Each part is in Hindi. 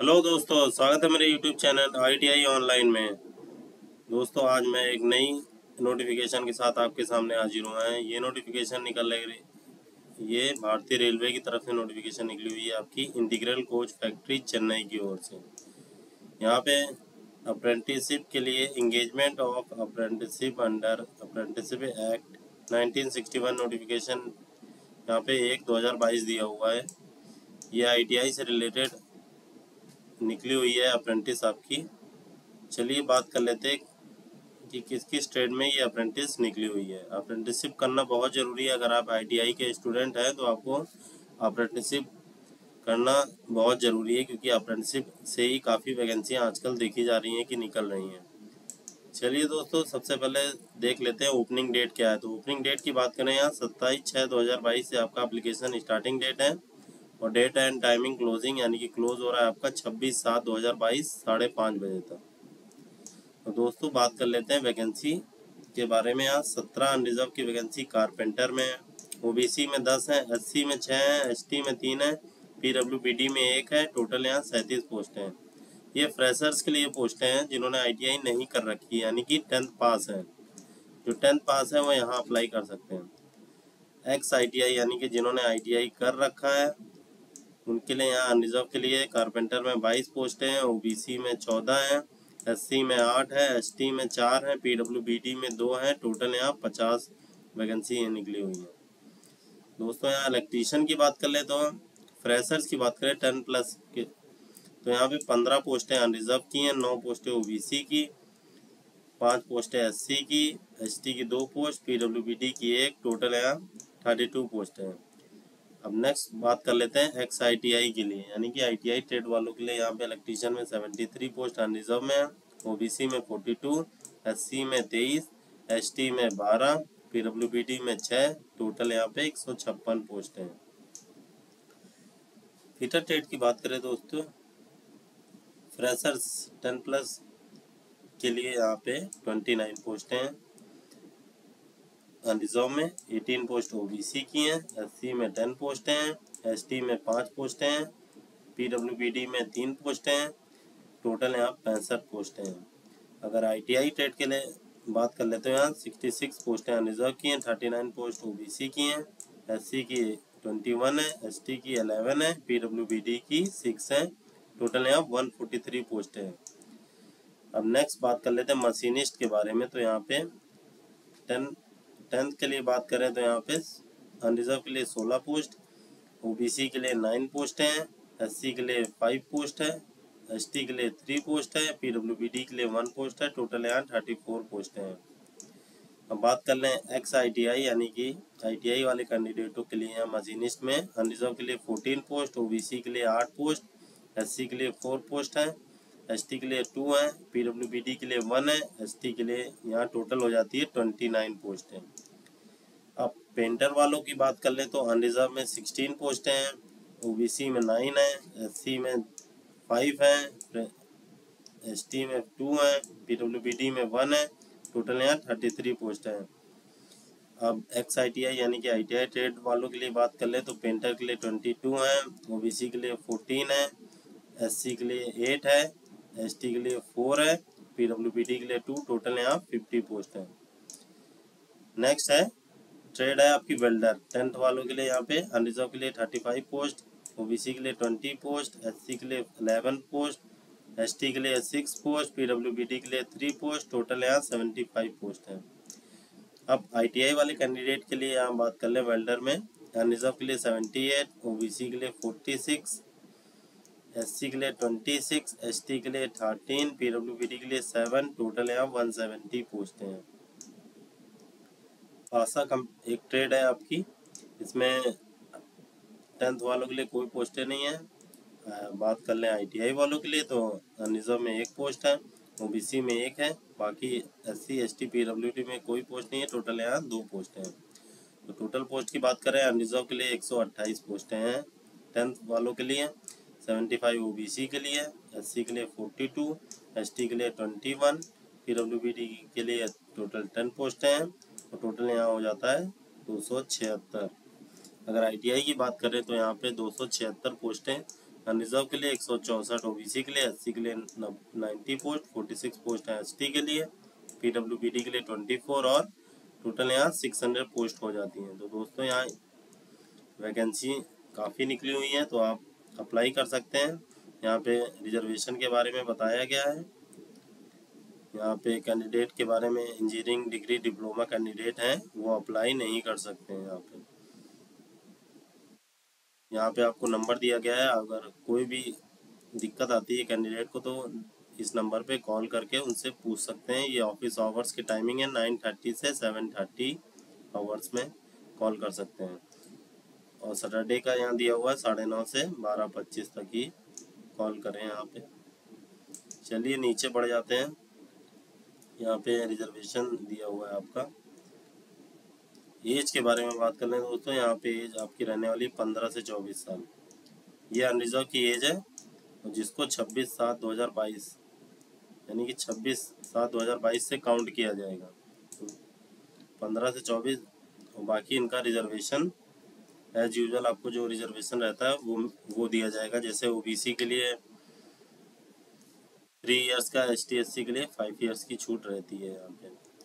हेलो दोस्तों, स्वागत है मेरे यूट्यूब चैनल ITI ऑनलाइन में। दोस्तों, आज मैं एक नई नोटिफिकेशन के साथ आपके सामने हाजिर हुआ है। ये नोटिफिकेशन ये भारतीय रेलवे की तरफ से नोटिफिकेशन निकली हुई है आपकी इंटीग्रल कोच फैक्ट्री चेन्नई की ओर से। यहाँ पे अप्रेंटिसशिप के लिए engagement of apprenticeship under apprenticeship act 1961 notification यहाँ पे 1/2022 दिया हुआ है। ये ITI से रिलेटेड निकली हुई है अप्रेंटिस आपकी। चलिए बात कर लेते हैं कि किस किस ट्रेड में ये अप्रेंटिस निकली हुई है। अप्रेंटिसशिप करना बहुत ज़रूरी है। अगर आप ITI के स्टूडेंट हैं तो आपको अप्रेंटिसशिप करना बहुत ज़रूरी है, क्योंकि अप्रेंटिसशिप से ही काफ़ी वैकेंसियाँ आजकल देखी जा रही हैं कि निकल रही हैं। चलिए दोस्तों, सबसे पहले देख लेते हैं ओपनिंग डेट क्या है। तो ओपनिंग डेट की बात करें, यहाँ 27/6/2022 से आपका एप्लीकेशन स्टार्टिंग डेट है, और डेट एंड टाइमिंग क्लोजिंग यानी कि क्लोज हो रहा है आपका 26/7/2022 5:30 बजे तक। तो दोस्तों, बात कर लेते हैं वैकेंसी के बारे में। यहाँ 17 अनरिजर्व की वैकेंसी कारपेंटर में है। OBC में 10 है, SC में 6 है, ST में 3 है, PWBD में 1 है। टोटल यहाँ 37 पोस्टें हैं। ये फ्रेशर्स के लिए पोस्टें हैं जिन्होंने ITI नहीं कर रखी, यानी कि 10th पास है। जो 10th पास है वो यहाँ अप्लाई कर सकते हैं। एक्स ITI यानी कि जिन्होंने ITI कर रखा है उनके लिए यहाँ अनरिजर्व के लिए कारपेंटर में 22 पोस्टें हैं, OBC में 14 हैं, SC में 8 है, ST में 4 है, PWBD में 2 है। टोटल यहाँ 50 वैकेंसी निकली हुई है। दोस्तों, यहाँ इलेक्ट्रीशियन की बात कर ले तो फ्रेशर्स की बात करें 10+ के, तो यहाँ पे 15 पोस्टें अनरिजर्व की हैं, 9 पोस्टें OBC की, 5 पोस्टें SC की, ST की 2 पोस्ट, PWBD की 1। टोटल यहाँ 32 पोस्टें हैं। अब नेक्स्ट बात कर लेते हैं एक्स ITI के लिए, यानी कि ITI ट्रेड वालों के लिए। यहाँ पे इलेक्ट्रीशियन में 73 पोस्ट अनरिजर्व में है, OBC में 42, SC में 23, ST में 12, PWBD में 6। टोटल यहाँ पे 156 पोस्ट हैं। फिटर ट्रेड की बात करें दोस्तों, फ्रेशर्स 10+ के लिए यहाँ पे 29 पोस्टें हैं। अनरिजर्व में 18 पोस्ट OBC की हैं, SC में 10 पोस्टें हैं, ST में 5 पोस्टें हैं, PWBD में 3 पोस्टें हैं। टोटल यहाँ 65 पोस्टें हैं। अगर ITI ट्रेड के लिए बात कर लेते हैं, यहाँ 66 पोस्टें अनरिजर्व की हैं, 39 पोस्ट OBC की हैं, SC की 21 है, ST की 11 है, PWBD की 6 है। टोटल यहाँ 143 पोस्टें हैं। अब नेक्स्ट बात कर लेते हैं मशीनिस्ट के बारे में। तो यहाँ पे 10th के लिए बात करें तो यहाँ पे अनरिजर्व के लिए 16 पोस्ट, OBC के लिए 9 पोस्ट हैं, SC के लिए 5 पोस्ट है, ST के लिए 3 पोस्ट है, PWBD के लिए 1 पोस्ट है। टोटल यहाँ 34 पोस्ट हैं। अब बात कर लें एक्स ITI यानी कि ITI वाले कैंडिडेटों के लिए। यहाँ मशीनिस्ट में अनरिजर्व के लिए 14 पोस्ट, OBC के लिए 8 पोस्ट, SC के लिए 4 पोस्ट है, ST के लिए 2 है, PWBD के लिए 1 है, ST के लिए यहाँ टोटल हो जाती है 29 पोस्ट है। अब पेंटर वालों की बात कर ले तो अनरिजर्व में 16 पोस्टें हैं, OBC में 9 है, SC में 5 है, ST में 2 है, PWBD में 1 है। टोटल यहाँ 33 पोस्ट हैं। अब एक्स ITI यानी कि ITI ट्रेड वालों के लिए बात कर ले तो पेंटर के लिए 22 है, OBC के लिए 14 है, SC के लिए 8 है, ST के लिए 4 है, PWBD के लिए 2। टोटल यहाँ 50 पोस्ट हैं। नेक्स्ट है ट्रेड है आपकी वेल्डर। 10th वालों के लिए यहाँ पे अनरिजर्व के लिए 35 पोस्ट, OBC के लिए 20 पोस्ट, SC के लिए 11 पोस्ट, ST के लिए 6 पोस्ट, PWBD के लिए 3 पोस्ट। टोटल यहाँ 75 पोस्ट हैं। अब ITI वाले कैंडिडेट के लिए यहाँ बात कर ले वेल्डर में अनरिजर्व के लिए 78, OBC के लिए 46, SC के लिए 26, ST के लिए 13, PWBD के लिए 7। टोटल यहाँ 170 पोस्ट हैं। आशा कम एक ट्रेड है आपकी, इसमें 10th वालों के लिए कोई पोस्टें नहीं है। बात कर लें ITI वालों के लिए तो अनरिजर्व में 1 पोस्ट है, OBC में 1 है, बाकी SC ST PWD में कोई पोस्ट नहीं है। टोटल यहाँ 2 पोस्ट हैं। तो टोटल पोस्ट की बात करें अनरिजर्व के लिए 128 पोस्टें हैं 10th वालों के लिए, 75 OBC के लिए, SC के लिए 42, ST के लिए 21, PWBD के लिए टोटल 10 पोस्टें हैं। और टोटल यहाँ हो जाता है 276। अगर ITI की बात करें तो यहाँ पे 276 पोस्टें अनरिजर्व के लिए 164, ओबीसी के लिए 80 के लिए 90 पोस्ट, 46 पोस्ट है एसटी के लिए, पीडब्ल्यूबीडी के लिए 24 और टोटल यहाँ 600 पोस्ट हो जाती हैं। तो दोस्तों यहाँ वैकेंसी काफ़ी निकली हुई है, तो आप अप्लाई कर सकते हैं। यहाँ पे रिजर्वेशन के बारे में बताया गया है। यहाँ पे कैंडिडेट के बारे में इंजीनियरिंग डिग्री डिप्लोमा कैंडिडेट हैं वो अप्लाई नहीं कर सकते हैं। यहाँ पे आपको नंबर दिया गया है, अगर कोई भी दिक्कत आती है कैंडिडेट को तो इस नंबर पे कॉल करके उनसे पूछ सकते हैं। ये ऑफिस आवर्स की टाइमिंग है 9:30 से 7:30 आवर्स में कॉल कर सकते हैं। और सैटरडे का यहाँ दिया हुआ है 9:30 से 12:25 तक ही कॉल करें यहाँ पे। चलिए नीचे बढ़ जाते हैं। यहाँ पे रिजर्वेशन दिया हुआ है आपका। एज के बारे में बात कर लें दोस्तों, यहाँ पे एज आपकी रहने वाली 15 से 24 साल। ये अनरिजर्व की एज है, जिसको 26/7/2022 यानी कि 26/7/2022 से काउंट किया जाएगा। 15 से 24 और बाकी इनका रिजर्वेशन एज यूजुअल आपको जो रिजर्वेशन रहता है वो दिया जाएगा। जैसे ओबीसी के लिए 3 इयर्स का, ST SC के लिए 5 इयर्स की छूट रहती है।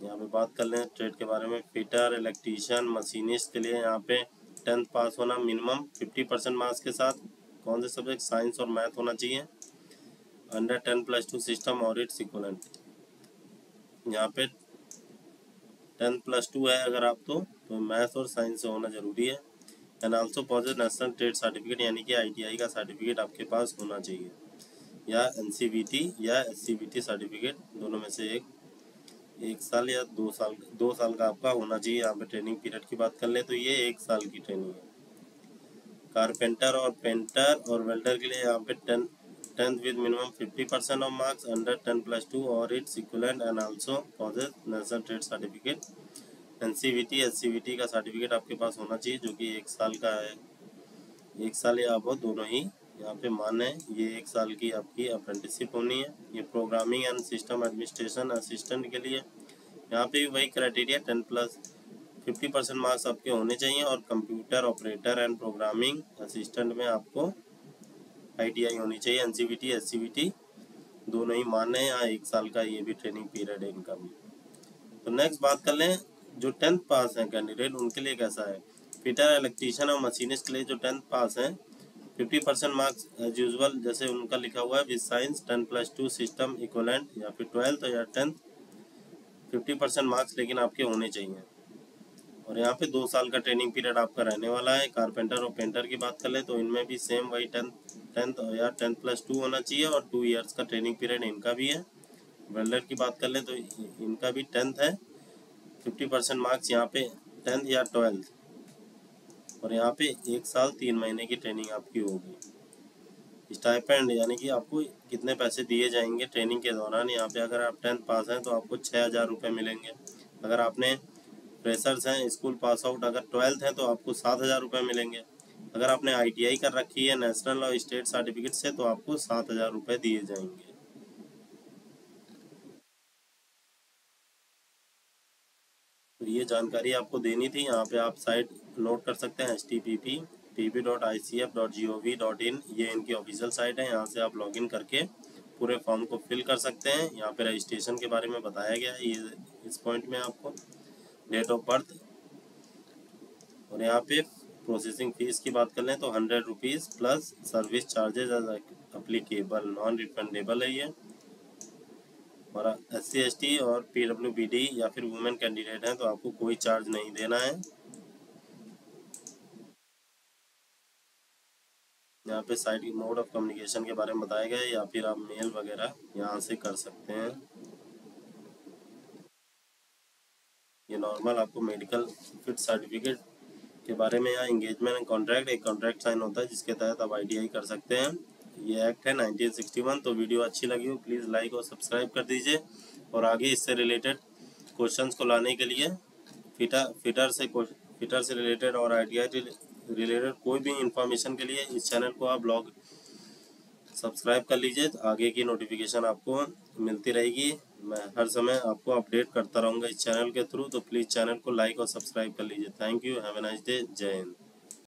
यहाँ पे बात कर लें ट्रेड के बारे में, फिटर, इलेक्ट्रीशियन, मशीनिस्ट के लिए यहाँ पे 10th पास होना मिनिमम 50% मार्क्स के साथ। कौन से सब्जेक्ट? साइंस और मैथ होना चाहिए। अंडर 10+2 सिस्टम और इट्स इक्विवेलेंट। यहाँ पे 10+2 है अगर आप तो मैथ और साइंस से होना जरूरी है। And also possess national trade certificate यानी कि ITI का सर्टिफिकेट आपके पास होना चाहिए, या NCVT या SCVT सर्टिफिकेट, दोनों में से एक साल या 2 साल का आपका होना चाहिए। यहाँ पे ट्रेनिंग पीरियड की बात कर ले तो ये 1 साल की ट्रेनिंग है। कारपेंटर और पेंटर और वेल्डर के लिए यहाँ पे 10th with minimum 50% of marks, under 10+2 और it's equivalent and also possess national trade certificate. NCVT SCVT का सर्टिफिकेट आपके पास होना चाहिए जो कि 1 साल का है। 1 साल या अब दोनों ही यहाँ पे मान्य है। ये 1 साल की आपकी अप्रेंटिसशिप होनी है। ये programming and system administration assistant के लिए यहाँ पे भी वही क्राइटेरिया 10+50% मार्क्स आपके होने चाहिए। और computer operator and programming assistant में आपको ITI होनी चाहिए। NCVT SCVT दोनों ही मान्य है। यहाँ 1 साल का ये भी ट्रेनिंग पीरियड है इनका भी। तो नेक्स्ट बात कर लें जो 10th पास हैं कैंडिडेट उनके लिए कैसा है। फिटर, इलेक्ट्रीशियन और मशीनिस्ट के लिए जो 10th पास हैं 50% मार्क्स एज यूजुअल जैसे उनका लिखा हुआ है विद साइंस 10+2 सिस्टम इक्विवेलेंट, या फिर 12th या 10th 50% मार्क्स लेकिन आपके होने चाहिए। और यहाँ पे 2 साल का ट्रेनिंग पीरियड आपका रहने वाला है। कारपेंटर और पेंटर की बात कर ले तो इनमें भी सेम वही 10th या 10+2 होना चाहिए और 2 इयर्स का ट्रेनिंग पीरियड इनका भी है। वेल्डर की बात कर ले तो इनका भी 10th है, 50% मार्क्स यहाँ पे 10th या 12th, और यहाँ पे 1 साल 3 महीने की ट्रेनिंग आपकी होगी। स्टाइपेंड यानी कि आपको कितने पैसे दिए जाएंगे ट्रेनिंग के दौरान। यहाँ पे अगर आप 10th पास हैं तो आपको 6,000 रुपये मिलेंगे। अगर आपने फ्रेशर्स हैं, स्कूल पास आउट, अगर 12th हैं तो आपको 7,000 रुपये मिलेंगे। अगर आपने ITI कर रखी है नेशनल और स्टेट सर्टिफिकेट से तो आपको 7,000 रुपये दिए जाएंगे। तो ये जानकारी आपको देनी थी। यहाँ पे आप साइट नोट कर सकते हैं http://pb.icf.gov.in, ये इनकी ऑफिशियल साइट है। यहाँ से आप लॉगिन करके पूरे फॉर्म को फिल कर सकते हैं। यहाँ पे रजिस्ट्रेशन के बारे में बताया गया है ये इस पॉइंट में आपको, डेट ऑफ बर्थ, और यहाँ पे प्रोसेसिंग फीस की बात कर लें तो 100 rupees plus service charges as applicable, non refundable है ये। और SC ST और PWBD या फिर वुमेन कैंडिडेट हैं तो आपको कोई चार्ज नहीं देना है। यहाँ पे साइट की मोड ऑफ कम्युनिकेशन के बारे में बताया गया है, या फिर आप मेल वगैरह यहाँ से कर सकते हैं। ये नॉर्मल आपको मेडिकल फिट सर्टिफिकेट के बारे में, यहाँ एंगेजमेंट कॉन्ट्रैक्ट, एक कॉन्ट्रैक्ट साइन होता है जिसके तहत आप ITI कर सकते हैं। ये एक्ट है 1961। तो वीडियो अच्छी लगी हो प्लीज़ लाइक और सब्सक्राइब कर दीजिए। और आगे इससे रिलेटेड क्वेश्चंस को लाने के लिए फिटर से रिलेटेड और ITI रिलेटेड कोई भी इंफॉर्मेशन के लिए इस चैनल को आप सब्सक्राइब कर लीजिए। आगे की नोटिफिकेशन आपको मिलती रहेगी। मैं हर समय आपको अपडेट करता रहूँगा इस चैनल के थ्रू, तो प्लीज़ चैनल को लाइक और सब्सक्राइब कर लीजिए। Thank you, have a nice day, जय हिंद।